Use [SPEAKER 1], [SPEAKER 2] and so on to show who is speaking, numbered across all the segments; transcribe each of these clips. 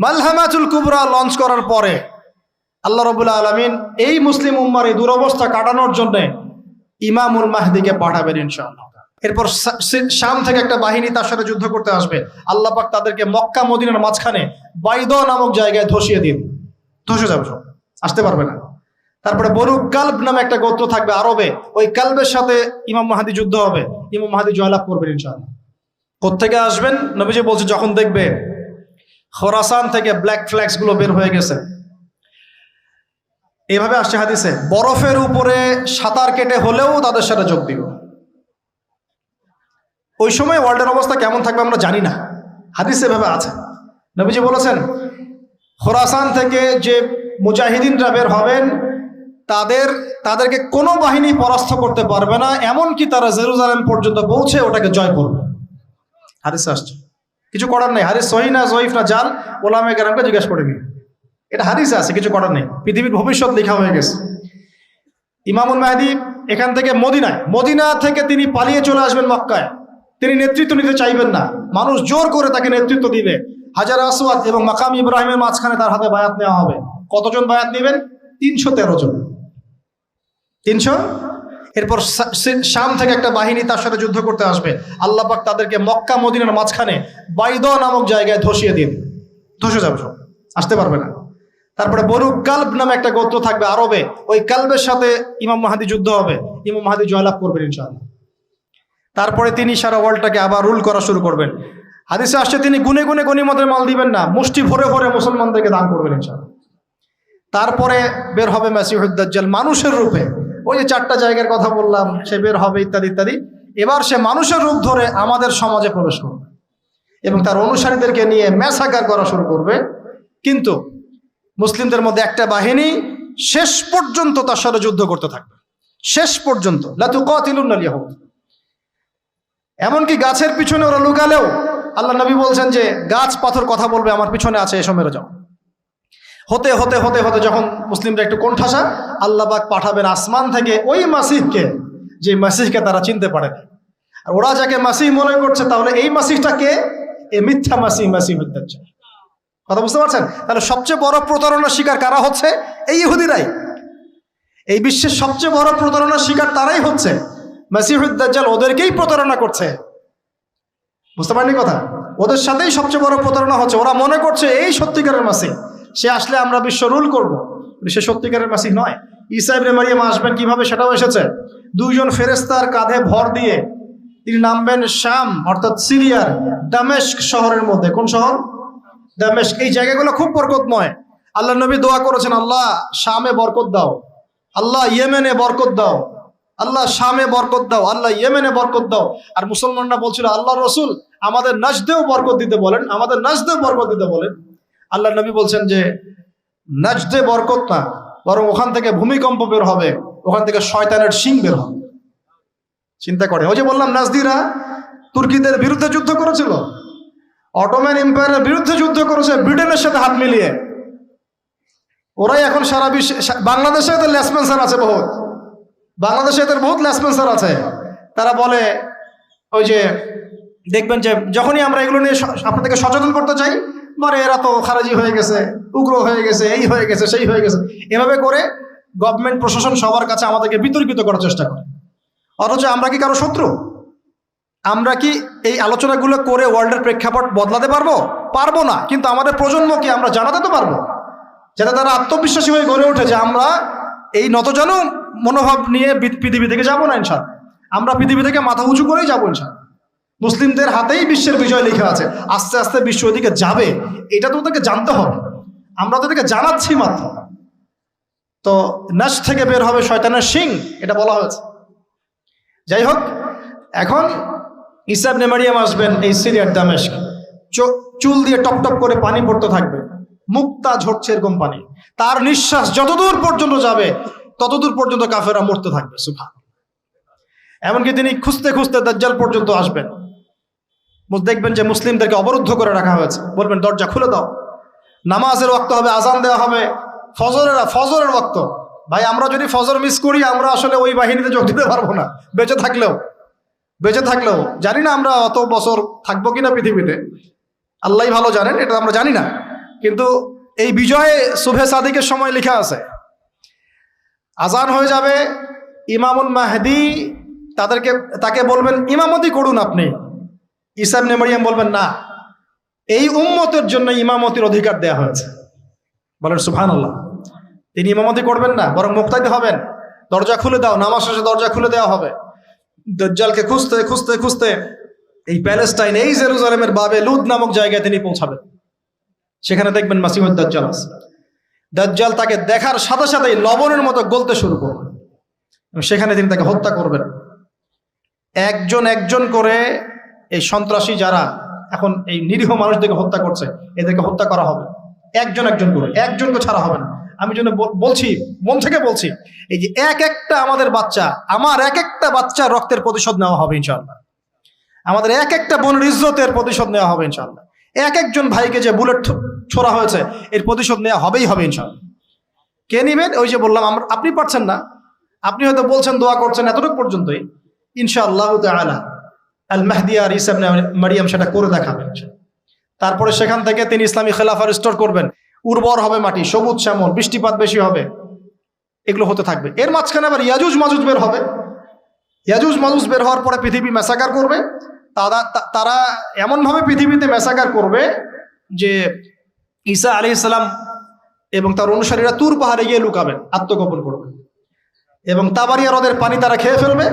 [SPEAKER 1] মালহামাতুল কুবরা launch করার পরে আল্লাহ রাব্বুল আলামিন এই মুসলিম উম্মার এই দুরবস্থা কাটানোর জন্য ইমামুল মাহদিকে পাঠাবেন ইনশাআল্লাহ। এরপর শাম থেকে একটা বাহিনী তার সাথে যুদ্ধ করতে আসবে। আল্লাহ পাক তাদেরকে মক্কা মদিনার মাঝখানে বাইদা নামক জায়গায় ধসিয়ে দিন, ধসে যাবে, সব আসতে পারবে না। তারপরে বনু কালব নামে একটা গোত্র থাকবে আরবে, ওই কালবের সাথে ইমাম মাহদি যুদ্ধ হবে, ইমাম মাহদি জয়লাভ করবেন ইনশাআল্লাহ। কোত্থেকে আসবেন? নবীজি বলছে যখন দেখবে খোরাসান থেকে ব্ল্যাক ফ্ল্যাগস গুলো বের হয়ে গেছে, এইভাবে আসছে হাদিসে, বরফের উপরে সাঁতার কেটে হলেও তাদের সাথে যোগ দিব। ওই সময় ওয়ার্ল্ডের অবস্থা কেমন থাকবে আমরা জানি না, হাদিসে এভাবে আছে। নবীজি বলেছেন খোরাসান থেকে যে মুজাহিদিনরা বের হবেন তাদেরকে কোনো বাহিনী পরাস্ত করতে পারবে না, এমনকি তারা জেরুজালেম পর্যন্ত পৌঁছে ওটাকে জয় করবে। হাদিসে আসছে, কিছু করার নেই। হাদিস সহিহ না জয়ীফ না জাল, ওলামায়ে কেরামকে জিজ্ঞেস করে নিন, এটা হাদিসে আছে, কিছু করার নেই। পৃথিবীর ভবিষ্যৎ লেখা হয়ে গেছে। ইমামুল মাহদি এখান থেকে মদিনা থেকে তিনি পালিয়ে চলে আসবেন মক্কায়। তিনি নেতৃত্ব নিতে চাইবেন না, মানুষ জোর করে তাকে নেতৃত্ব দিবে। হাজার আসওয়াদ এবং মাকাম ইব্রাহিমের মাঝখানে তার হাতে বায়াত নেওয়া হবে। কতজন বায়াত নেবেন? 313 জন। 300। এরপর শাম থেকে একটা বাহিনী তার সাথে যুদ্ধ করতে আসবে। আল্লাহ পাক তাদেরকে মক্কা মদিনার মাঝখানে বাইদা নামক জায়গায় ধসিয়ে দিন, ধসে যাবে, সব আসতে পারবে না। তারপরে বনু কালব নামে একটা গোত্র থাকবে আরবে, ওই কালবের সাথে ইমাম মাহদি যুদ্ধ হবে, ইমাম মাহদি জয়লাভ করবেন ইনশাআল্লাহ। তারপরে তিনি সারা ওয়ার্ল্ডটাকে আবার রুল করা শুরু করবেন। হাদিসে আসছে তিনি গুনে গুনে গনিমতের মাল দিবেন না, মুষ্টি ভরে ভরে মুসলমানদেরকে দান করবেন ইনশাআল্লাহ। তারপরে বের হবে মাসিহুদ দাজ্জাল মানুষের রূপে, ওই যে 4টা জায়গার কথা বললাম, সে বের হবে ইত্যাদি ইত্যাদি। এবার সে মানুষের রূপ ধরে আমাদের সমাজে প্রবেশ করবে এবং তার অনুসারীদেরকে নিয়ে ম্যাসাকার করা শুরু করবে। কিন্তু মুসলিমদের মধ্যে একটা বাহিনী শেষ পর্যন্ত তার সাথে যুদ্ধ করতে থাকবে, শেষ পর্যন্ত। লা তুকাতিলুনাল ইয়াহুদ, এমনকি গাছের পিছনে ওরা লুকালেও আল্লাহ নবী বলছেন যে গাছ পাথর কথা বলবে আমার পিছনে আছে, এসো মেরে যাও। হতে হতে হতে হতে যখন মুসলিমরা একটু কোণঠাসা, আল্লাহ পাক পাঠাবেন আসমান থেকে ওই মাসিহকে, যে মাসিহকে তারা চিনতে পারেনি। আর ওরা যাকে মাসিহ মনে করছে, তাহলে এই মাসিহটা কে? এই মিথ্যা মাসিহুদ দাজ্জাল। কথা বুঝতে পারছেন? তাহলে সবচেয়ে বড় প্রতারণার শিকার কারা হচ্ছে? এই ইহুদিরাই। এই বিশ্বের সবচেয়ে বড় প্রতারণার শিকার তারাই হচ্ছে। মাসিহুদ দাজ্জাল ওদেরকেই প্রতারণা করছে। বুঝতে পারেননি কথা? ওদের সাথেই সবচেয়ে বড় প্রতারণা হচ্ছে। ওরা মনে করছে এই সত্যিকারের মাসিহ, সে আসলে আমরা বিশ্ব রুল করবো। সে সত্যিকারের মাসিহ নয়। ঈসা ইবনে মারিয়াম আসবেন কিভাবে সেটাও এসেছে। 2 জন ফেরেশতার কাঁধে ভর দিয়ে তিনি নামবেন শাম অর্থাৎ সিরিয়ার দামেস্ক শহরের মধ্যে। কোন শহর? দামেস্ক। এই জায়গাগুলো খুব বরকতময়। আল্লাহ নবী দোয়া করেছেন, আল্লাহ শামে বরকত দাও, আল্লাহ ইয়েমেনে বরকত দাও, আল্লাহ শামে বরকত দাও, আল্লাহ ইয়েমেনে বরকত দাও। আর মুসলমানরা বলছিল আল্লাহ রসুল আমাদের নাজদেও বরকত দিতে বলেন, আমাদের নাজদেও বরকত দিতে বলেন। আল্লাহ নবী বলছেন যে নাজদে বরকত না, বরং ওখান থেকে ভূমিকম্প বের হবে, ওখান থেকে শয়তানের শিং বের হবে। চিন্তা করে, ওই যে বললাম নাজদিরা তুর্কিদের বিরুদ্ধে যুদ্ধ করেছিল, অটোম্যান এম্পায়ারের বিরুদ্ধে যুদ্ধ করেছে ব্রিটেনের সাথে হাত মিলিয়ে। ওরাই এখন সারা বিশ্বে, বাংলাদেশে এদের লেসপেন্সার আছে বহুত, বাংলাদেশে এদের বহুত লেসপেন্সার আছে। তারা বলে ওই যে দেখবেন যে যখনই আমরা এগুলো নিয়ে আপনাদেরকে সচেতন করতে চাই, মানে এরা তো খারেজি হয়ে গেছে, উগ্র হয়ে গেছে, এই হয়ে গেছে, সেই হয়ে গেছে, এভাবে করে গভর্নমেন্ট প্রশাসন সবার কাছে আমাদেরকে বিতর্কিত করার চেষ্টা করে। অথচ আমরা কি কারো শত্রু? আমরা কি এই আলোচনাগুলো করে ওয়ার্ল্ডের প্রেক্ষাপট বদলাতে পারবো? পারবো না। কিন্তু আমাদের প্রজন্মকে আমরা জানাতে তো পারবো, যাতে তারা আত্মবিশ্বাসী হয়ে গড়ে ওঠে যে আমরা এই নতজানু মনোভাব নিয়ে পৃথিবী থেকে যাবো না ইনশাআল্লাহ। আমরা পৃথিবী থেকে মাথা উঁচু করেই যাবো ইনশাআল্লাহ। মুসলিমদের হাতেই বিশ্বের বিজয় লেখা আছে। আস্তে আস্তে বিশ্ব ওদিকে যাবে, এটা তো ওদেরকে জানতে হবে। আমরা তো ওদেরকে জানাচ্ছি মাত্র। তো নাশ থেকে বের হবে শয়তানের শিং, এটা বলা হয়েছে। যাই হোক, এখন ঈসা ইবনে মারিয়াম আসবেন এই সিরিয়ার দামেস্ক। চুল দিয়ে টপ টপ করে পানি পড়তে থাকবে, মুক্তা ঝরছে এরকম পানি। তার নিঃশ্বাস যতদূর পর্যন্ত যাবে ততদূর পর্যন্ত কাফেররা মরতে থাকবে। সুবহানাল্লাহ। এমনকি তিনি খুঁজতে খুঁজতে দাজ্জাল পর্যন্ত আসবেন। দেখবেন যে মুসলিমদেরকে অবরুদ্ধ করে রাখা হয়েছে, বলবেন দরজা খুলে দাও। নামাজের ওয়াক্ত হবে, আজান দেওয়া হবে, ফজরের ওয়াক্ত। ভাই আমরা যদি ফজর মিস করি, আমরা আসলে ওই বাহিনীতে যোগ দিতে পারবো না। বেঁচে থাকলেও জানি না আমরা অত বছর থাকবো কিনা পৃথিবীতে, আল্লাহই ভালো জানেন, এটা আমরা জানি না। কিন্তু এই বিজয়ে সুবহে সাদিকের সময় লেখা আছে, আজান হয়ে যাবে, ইমামুল মাহদি তাকে বলবেন ইমামতি করুন আপনি। ঈসা ইবনে মারইয়াম বলবেন না, এই উম্মতের জন্য ইমামতির অধিকার দেয়া হয়েছে। বলেন সুবহানাল্লাহ। তিনি ইমামতি করবেন না, বরং মুক্তাদি হবেন। দরজা খুলে দাও, নামাজ শেষে দরজা খুলে দেওয়া হবে। দাজ্জালকে খুঁজতে খুঁজতে খুঁজতে এই প্যালেস্টাইন, এই জেরুজালেমের বাবে লুদ নামক জায়গায় তিনি পৌঁছাবেন। সেখানে দেখবেন মাসিহুদ দাজ্জাল আছে। দাজ্জাল তাকে দেখার সাথে সাথেই লবণের মতো গলতে শুরু করবেন এবং সেখানে তিনি তাকে হত্যা করবেন। একজন একজন করে এই সন্ত্রাসী যারা এখন এই নিরীহ মানুষদেরকে হত্যা করছে, এদেরকে হত্যা করা হবে একজন একজন করে, একজনকে ছাড়া হবে না। আমি জন্য বলছি, মন থেকে বলছি, এই যে এক একটা আমাদের বাচ্চা, আমার এক একটা বাচ্চার রক্তের প্রতিশোধ নেওয়া হবে ইনশাআল্লাহ। আমাদের এক একটা বোনের ইজ্জতের প্রতিশোধ নেওয়া হবে ইনশাআল্লাহ। এক একজন ভাইকে যে বুলেট ছোড়া হয়েছে এর প্রতিশোধ নেওয়া হবেই হবে ইনশাআল্লাহ। কে নিবেন? ওই যে বললাম, আপনি পারছেন না, আপনি হয়তো বলছেন দোয়া করছেন এতটুকু পর্যন্তই। ইনশাআল্লাহ তাআলা আল মাহদি আর ঈসা ইবনে মারইয়াম সেটা করে দেখাবেন। তারপরে সেখান থেকে তিনি ইসলামী খেলাফা রিস্টোর করবেন। উর্বর হবে মাটি, সবুজ শ্যামল, বৃষ্টিপাত বেশি হবে, এগুলো হতে থাকবে। এর মাঝখানে আবার ইয়াজুজ মাজুজ বের হবে। ইয়াজুজ মাজুজ বের হওয়ার পরে পৃথিবী ম্যাসাকার করবে। তারা এমনভাবে পৃথিবীতে ম্যাসাকার করবে যে ঈসা আলাইহিস সালাম এবং তার অনুসারীরা তুর পাহাড়ে গিয়ে লুকাবেন, আত্মগোপন করবেন এবং তাবারিয়া হ্রদের পানি তারা খেয়ে ফেলবে।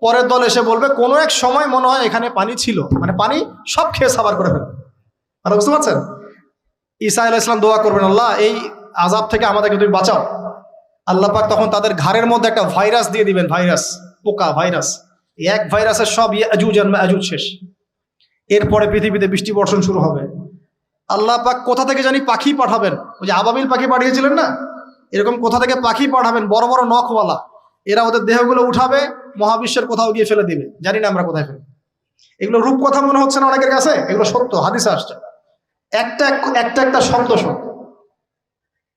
[SPEAKER 1] পরের দল এসে বলবে কোনো এক সময় মনে হয় এখানে পানি ছিল, মানে পানি সব খেয়ে সাবার করে ফেলবে। আর বুঝতে পারছেন? ঈসা আলাইহিস সালাম দোয়া করবেন, আল্লাহ এই আযাব থেকে আমাদেরকে তুমি বাঁচাও। আল্লাহ পাক তখন তাদের ঘাড়ের মধ্যে একটা ভাইরাস দিয়ে দিবেন, ভাইরাস, পোকা ভাইরাস। এক ভাইরাসের সব ইয়াজুজ আর মাজুজ শেষ। এরপরে পৃথিবীতে বৃষ্টি বর্ষণ শুরু হবে। আল্লাহ পাক কোথা থেকে জানি পাখি পাঠাবেন, ওই যে আবাবিল পাখি পাঠিয়েছিলেন না, এরকম কোথা থেকে পাখি পাঠাবেন বড় বড় নখওয়ালা। এরা ওদের দেহগুলো উঠাবে, মহাবিশ্বের কোথাও গিয়ে ফেলে দিবে, জানি না আমরা কোথায় ফেলবো। এগুলো রূপকথা মনে হচ্ছে না অনেকের কাছে, এগুলো সত্য, হাদিসে আসছে। একটা একটা শব্দ সত্য।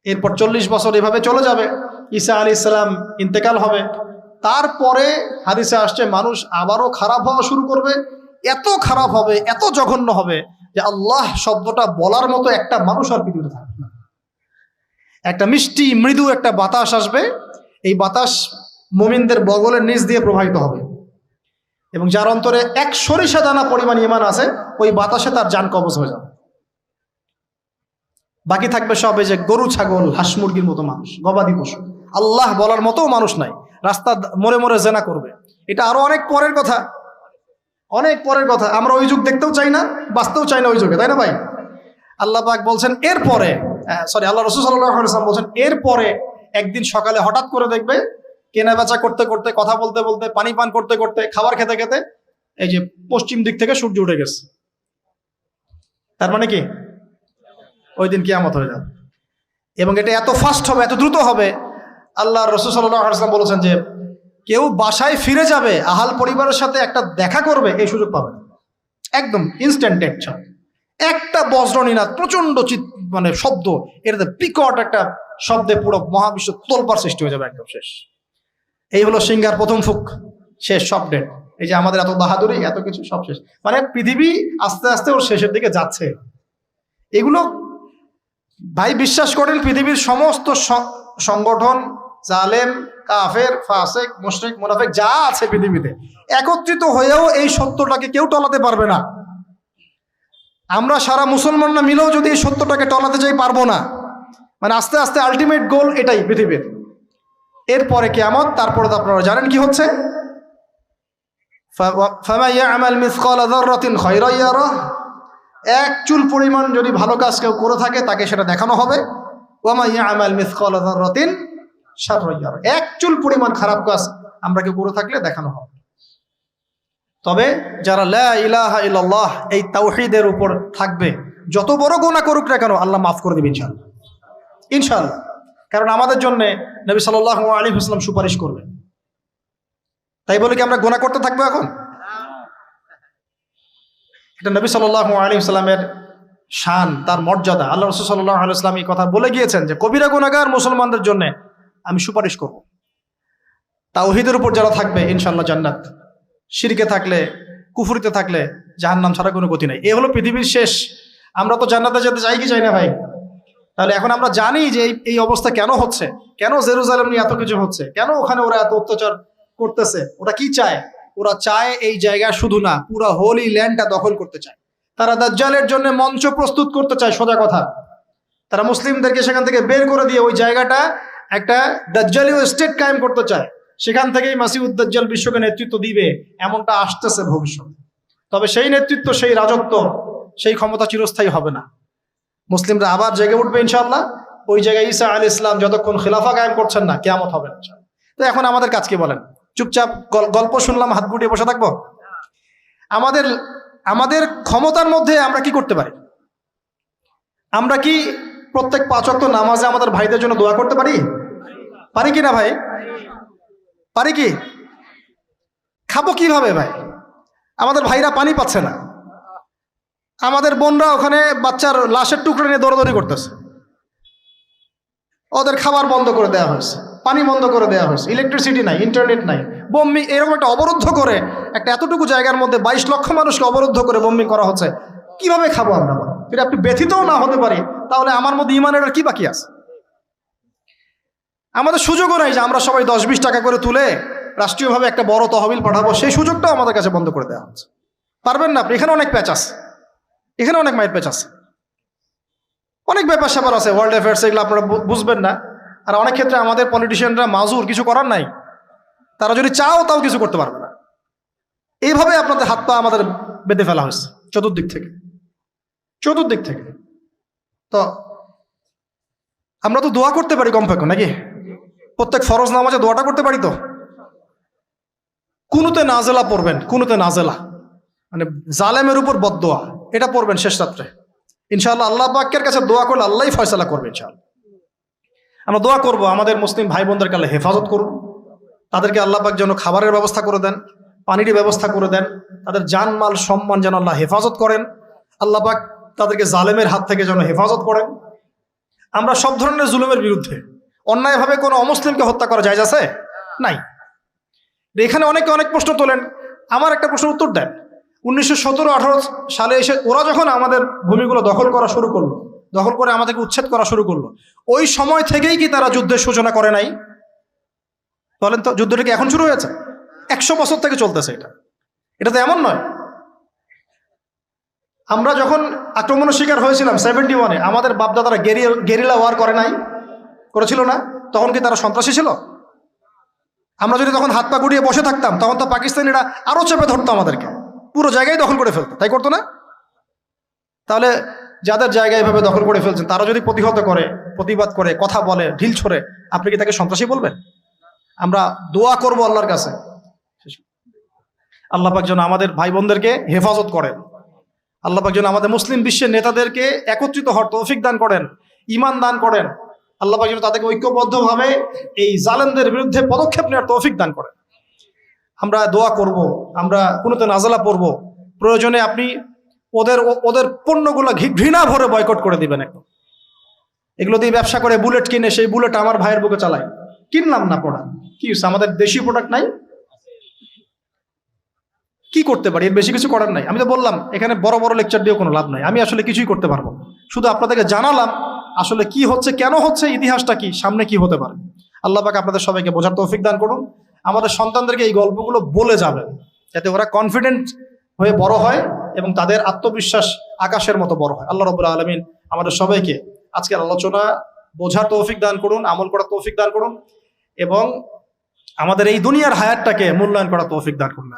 [SPEAKER 1] এরপর 40 বছর এভাবে চলে যাবে, ঈসা আলাইহিস সালাম ইন্তেকাল হবে। তারপরে হাদিসে আসছে মানুষ আবারও খারাপ হওয়া শুরু করবে। এত খারাপ হবে, এত জঘন্য হবে যে আল্লাহ শব্দটা বলার মতো একটা মানুষ আর পৃথিবীতে থাকবে না। একটা মিষ্টি মৃদু একটা বাতাস আসবে, এই বাতাস মুমিনদের বগলের নিচ দিয়ে প্রবাহিত হবে এবং যার অন্তরে এক সরিষা দানা পরিমাণ ঈমান আছে, ওই বাতাসে তার জান কবজ হয়ে যাবে। বাকি থাকবে সব এই যে গরু, ছাগল, হাঁস মুরগির মতো মানুষ, গবাদি পশু। আল্লাহ বলার মতো মানুষ নাই, রাস্তা মোড়ে মোড়ে জেনা করবে। এটা আরো অনেক পরের কথা, অনেক পরের কথা। আমরা ওই যুগ দেখতেও চাই না, বাঁচতেও চাই না ওই যুগে, তাই না ভাই? আল্লাহ পাক বলছেন এরপরে, আল্লাহ রাসূল সাল্লাল্লাহু আলাইহি ওয়াসাল্লাম বলছেন এরপরে একদিন সকালে হঠাৎ করে দেখবে কেনা বেচা করতে করতে, কথা বলতে বলতে, পানি পান করতে করতে, খাবার খেতে খেতে এই যে পশ্চিম দিক থেকে সূর্য উঠে গেছে। তার মানে কি ওই দিন কিয়ামত হয়ে যাবে এবং এটা এত ফাস্ট হবে, এত দ্রুত হবে। আল্লাহ রাসূল সাল্লাল্লাহু আলাইহি ওয়াসাল্লাম বলেছেন যে কেউ বাসায় ফিরে যাবে, আহাল পরিবারের সাথে একটা দেখা করবে, এই সুযোগ পাবে একদম ইনস্ট্যান্ট। একটা বজ্রনীনাদ, প্রচন্ড মানে শব্দ, এটাতে বিকট একটা শব্দে পুরো মহাবিশ্ব তোলপাড় সৃষ্টি হয়ে যাবে, একদম শেষ। এই হলো সিংহার প্রথম ফুক, শেষ, সব ডেট। এই যে আমাদের এত বাহাদুরি, এত কিছু সব শেষ, মানে পৃথিবী আস্তে আস্তে ওর শেষের দিকে যাচ্ছে। এগুলো ভাই বিশ্বাস করেন, পৃথিবীর সমস্ত সংগঠন, জালেম, কাফের, ফাসেক, মুশরিক, মুনাফিক যা আছে পৃথিবীতে একত্রিত হয়েও এই সত্যটাকে কেউ টলাতে পারবে না। আমরা সারা মুসলমানরা মিলেও যদি এই সত্যটাকে টলাতে চাই, পারবো না। মানে আস্তে আস্তে আলটিমেট গোল এটাই পৃথিবীর। এরপরে কিয়ামত, তারপরে তো আপনারা জানেন কি হচ্ছে। ফামান ইয়ামাল মিসকালা যাররাতিন খায়রান ইয়ারাহ, এক চুল পরিমাণ যদি ভালো কাজ কেউ করে থাকে তাকে সেটা দেখানো হবে। ওয়া মান ইয়ামাল মিসকালা যাররাতিন শাররান ইয়ারাহ, এক চুল পরিমাণ খারাপ কাজ আমরা কেউ করে থাকলে দেখানো হবে। তবে যারা লা ইলাহা ইল্লাল্লাহ এই তাওহীদের উপর থাকবে, যত বড় গুনাহ করুক না কেন আল্লাহ মাফ করে দেবে ইনশাআল্লাহ, ইনশাআল্লাহ। কারণ আমাদের জন্য নবী সাল্লাল্লাহু আলাইহি ওয়াসাল্লাম সুপারিশ করবেন। তাই বলে কি আমরা গুনাহ করতে থাকবো এখন? এটা নবী সাল্লাল্লাহু আলাইহি ওয়াসাল্লামের শান, তার মর্যাদা। আল্লাহ রাসূল সাল্লাল্লাহু আলাইহি ওয়াসাল্লাম এই কথা বলে গিয়েছেন যে কবিরা গুনাহগার মুসলমানদের জন্য আমি সুপারিশ করব। তাওহীদের উপর যারা থাকবে ইনশাআল্লাহ জান্নাত, শিরকে থাকলে, কুফরিতে থাকলে জাহান্নাম ছাড়া কোনো গতি নাই। এই হলো পৃথিবীর শেষ। আমরা তো জান্নাতে যেতে চাই কি চাই না ভাই? তাহলে এখন আমরা জানি যে এই অবস্থা কেন হচ্ছে, কেন জেরুজালেম নিয়ে এত কিছু হচ্ছে, কেন ওখানে ওরা এত অত্যাচার করতেছে। ওরা কি চায়? ওরা চায় এই জায়গা শুধু না, পুরো হোলি ল্যান্ডটা দখল করতে চায়। তারা দাজ্জালের জন্য মঞ্চ প্রস্তুত করতে চায়। সোজা কথা, তারা মুসলিমদেরকে সেখান থেকে বের করে দিয়ে ওই জায়গাটা একটা দাজ্জালীয় স্টেট কায়েম করতে চায়। সেখান থেকেই মাসিহুদ দাজ্জাল বিশ্বকে নেতৃত্ব দিবে, এমনটা আসতেছে ভবিষ্যতে। তবে সেই নেতৃত্ব, সেই রাজত্ব, সেই ক্ষমতা চিরস্থায়ী হবে না। মুসলিমরা আবার জেগে উঠবে ইনশাআল্লাহ। ওই জায়গায় ঈসা আলাইহিস সালাম যতক্ষণ খিলাফা কায়েম করছেন না, কিয়ামত হবে না ইনশাআল্লাহ। তো এখন আমাদের কাজ কি বলেন? চুপচাপ গল্প শুনলাম, হাত গুটিয়ে বসে থাকবো? আমাদের ক্ষমতার মধ্যে আমরা কি করতে পারি? আমরা কি প্রত্যেক 5 ওয়াক্ত নামাজে আমাদের ভাইদের জন্য দোয়া করতে পারি? পারি কি না ভাই? পারি কি? খাবো কিভাবে ভাই? আমাদের ভাইরা পানি পাচ্ছে না, আমাদের বোনরা ওখানে বাচ্চার লাশের টুকরো নিয়ে দৌড়াদৌড়ি করতেছে, ওদের খাবার বন্ধ করে দেওয়া হয়েছে, পানি বন্ধ করে দেওয়া হয়েছে, ইলেকট্রিসিটি নাই, ইন্টারনেট নাই, বোম্বিং, এরকম একটা অবরুদ্ধ করে একটা এতটুকু জায়গার মধ্যে 22 লক্ষ মানুষকে অবরুদ্ধ করে বোম্বিং করা হচ্ছে। কিভাবে খাবো আমরা? যদি আপনি ব্যথিতও না হতে পারি, তাহলে আমার মধ্যে ইমানের আর কি বাকি আছে? আমাদের সুযোগও নাই যে আমরা সবাই 10-20 টাকা করে তুলে রাষ্ট্রীয়ভাবে একটা বড় তহবিল পাঠাবো, সেই সুযোগটাও আমাদের কাছে বন্ধ করে দেওয়া হচ্ছে। পারবেন না আপনি? এখানে অনেক প্যাচ আছে, এখানে অনেক মায়ের প্যাচ আছে, অনেক ব্যাপার স্যাপার আছে, ওয়ার্ল্ড অ্যাফেয়ার্স, এগুলো আপনারা বুঝবেন না। আর অনেক ক্ষেত্রে আমাদের পলিটিশিয়ানরা মাজুর, কিছু করার নাই, তারা যদি চাও তাও কিছু করতে পারবে না। এইভাবে আপনাদের হাত পা আমাদের বেঁধে ফেলা হয়েছে চতুর্দিক থেকে। তো আমরা তো দোয়া করতে পারি কমপক্ষে, নাকি? প্রত্যেক ফরজ নামাজে দোয়াটা করতে পারি তো। কুনুতে নাজেলা পড়বেন, কুনুতে নাজেলা মানে জালেমের উপর বদদোয়া, এটা পড়বেন শেষ রাত্রে। ইনশাআল্লাহ আল্লাহ পাকের কাছে দোয়া করলে আল্লাহই ফয়সালা করবে ইনশাআল্লাহ। আমরা দোয়া করব আমাদের মুসলিম ভাই বোনদেরকে আল্লাহ হেফাজত করুন, তাদেরকে আল্লাহ পাক যেন খাবারের ব্যবস্থা করে দেন, পানির ব্যবস্থা করে দেন, তাদের জানমাল সম্মান যেন আল্লাহ হেফাজত করেন, আল্লাহ পাক তাদেরকে জালেমের হাত থেকে যেন হেফাজত করেন। আমরা সব ধরনের জুলুমের বিরুদ্ধে। অন্যায়ভাবে কোনো অমুসলিমকে হত্যা করা যায় আছে? নাই। এখানে অনেকে অনেক প্রশ্ন তোলেন, আমার একটা প্রশ্নের উত্তর দেন। 1917-18 সালে এসে ওরা যখন আমাদের ভূমিগুলো দখল করা শুরু করলো, দখল করে আমাদেরকে উচ্ছেদ করা শুরু করলো, ওই সময় থেকেই কি তারা যুদ্ধের সূচনা করে নাই? বলেন তো, যুদ্ধটা কি এখন শুরু হয়েছে? 100 বছর থেকে চলতেছে এটা তো এমন নয়। আমরা যখন আক্রমণের শিকার হয়েছিলাম 71-এ, আমাদের বাপদাদারা গেরিলা ওয়ার করেছিল না? তখন কি তারা সন্ত্রাসী ছিল? আমরা যদি তখন হাত পা গুটিয়ে বসে থাকতাম, তখন তো পাকিস্তানিরা আরো চেপে ধরতো, আমাদেরকে পুরো জায়গায় দখল করে ফেলতো, তাই করতো না? তাহলে যাদের জায়গায় এভাবে দখল করে ফেলছেন, তারা যদি প্রতিহত করে, প্রতিবাদ করে, কথা বলে, ঢিল ছোড়ে, আপনি কি তাকে সন্ত্রাসী বলবেন? আমরা দোয়া করব আল্লাহর কাছে, আল্লাহ পাক যেন আমাদের ভাই বোনদেরকে হেফাজত করেন, আল্লাহ পাক যেন আমাদের মুসলিম বিশ্বের নেতাদেরকে একত্রিত হওয়ার তৌফিক দান করেন, ঈমান দান করেন, আল্লাহ পাক যেন তাদেরকে ঐক্যবদ্ধভাবে এই জালেমদের বিরুদ্ধে পদক্ষেপ নেওয়ার তৌফিক দান করেন। আমরা দোয়া করব, আমরা কুনুতে নাজেলা পড়ব, প্রয়োজনে আপনি ওদের পণ্যগুলো ঘৃণা ভরে বয়কট করে দিবেন। এগুলো দিয়ে ব্যবসা করে বুলেট কিনে, সেই বুলেট আমার ভাইয়ের বুকে চালায়, কিনলাম না পড়া, কি আমাদের দেশীয় প্রোডাক্ট নাই? কি করতে পারি? এর বেশি কিছু করার নাই। আমি তো বললাম এখানে বড় বড় লেকচার দিয়ে কোনো লাভ নাই, আমি আসলে কিছুই করতে পারবো, শুধু আপনাদেরকে জানালাম আসলে কি হচ্ছে, কেন হচ্ছে, ইতিহাসটা কি, সামনে কি হতে পারে। আল্লাহ পাক আপনাদের সবাইকে বোঝার তৌফিক দান করুন। আমাদের সন্তানদেরকে এই গল্পগুলো বলে যাবেন, যাতে ওরা কনফিডেন্ট হয়ে বড় হয় এবং তাদের আত্মবিশ্বাস আকাশের মতো বড় হয়। আল্লাহ রাব্বুল আলামিন আমাদের সবাইকে আজকের আলোচনা বোঝার তৌফিক দান করুন, আমল করার তৌফিক দান করুন এবং আমাদের এই দুনিয়ার হায়াতটাকে মূল্যায়ন করার তৌফিক দান করুন।